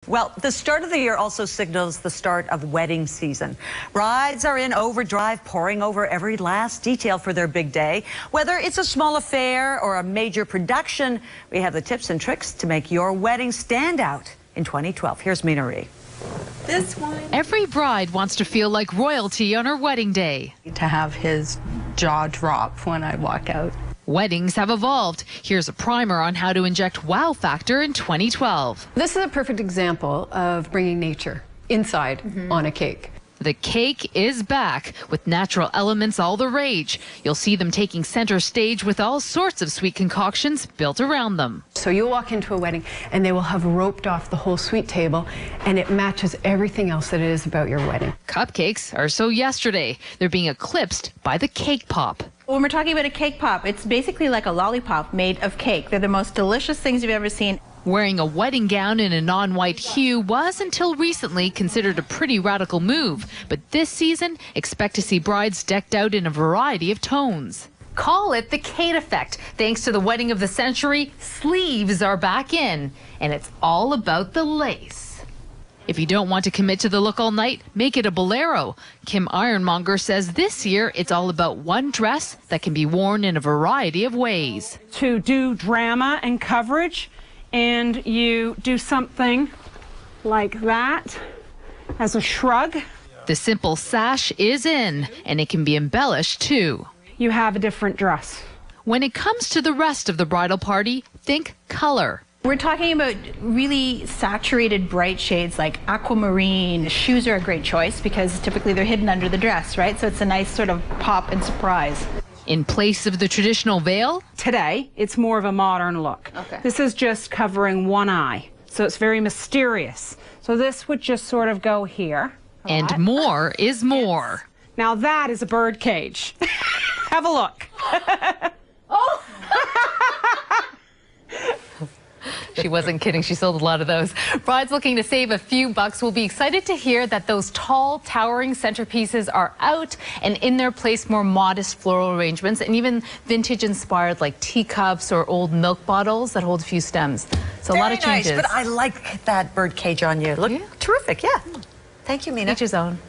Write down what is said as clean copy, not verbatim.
Well, the start of the year also signals the start of wedding season. Brides are in overdrive, poring over every last detail for their big day. Whether it's a small affair or a major production, we have the tips and tricks to make your wedding stand out in 2012. Here's Minna Rhee. This one. Every bride wants to feel like royalty on her wedding day. To have his jaw drop when I walk out. Weddings have evolved. Here's a primer on how to inject wow factor in 2012. This is a perfect example of bringing nature inside on a cake. The cake is back, with natural elements all the rage. You'll see them taking center stage with all sorts of sweet concoctions built around them. So you'll walk into a wedding and they will have roped off the whole sweet table, and it matches everything else that it is about your wedding. Cupcakes are so yesterday. They're being eclipsed by the cake pop. When we're talking about a cake pop, it's basically like a lollipop made of cake. They're the most delicious things you've ever seen. Wearing a wedding gown in a non-white hue was until recently considered a pretty radical move. But this season, expect to see brides decked out in a variety of tones. Call it the Kate effect. Thanks to the wedding of the century, sleeves are back in. And it's all about the lace. If you don't want to commit to the look all night, make it a bolero. Kim Ironmonger says this year it's all about one dress that can be worn in a variety of ways. To do drama and coverage, and you do something like that as a shrug. The simple sash is in, and it can be embellished too. You have a different dress. When it comes to the rest of the bridal party, think color. We're talking about really saturated, bright shades like aquamarine. Shoes are a great choice because typically they're hidden under the dress, right? So it's a nice sort of pop and surprise. In place of the traditional veil? Today, it's more of a modern look. Okay. This is just covering one eye, so it's very mysterious. So this would just sort of go here. And more is more. Yes. Now that is a bird cage. Have a look. Oh! She wasn't kidding. She sold a lot of those. Brides looking to save a few bucks will be excited to hear that those tall, towering centerpieces are out, and in their place more modest floral arrangements and even vintage-inspired like teacups or old milk bottles that hold a few stems. So a lot of changes. Nice, but I like that bird cage on you. Look terrific, yeah. Thank you, Minna. Each his own.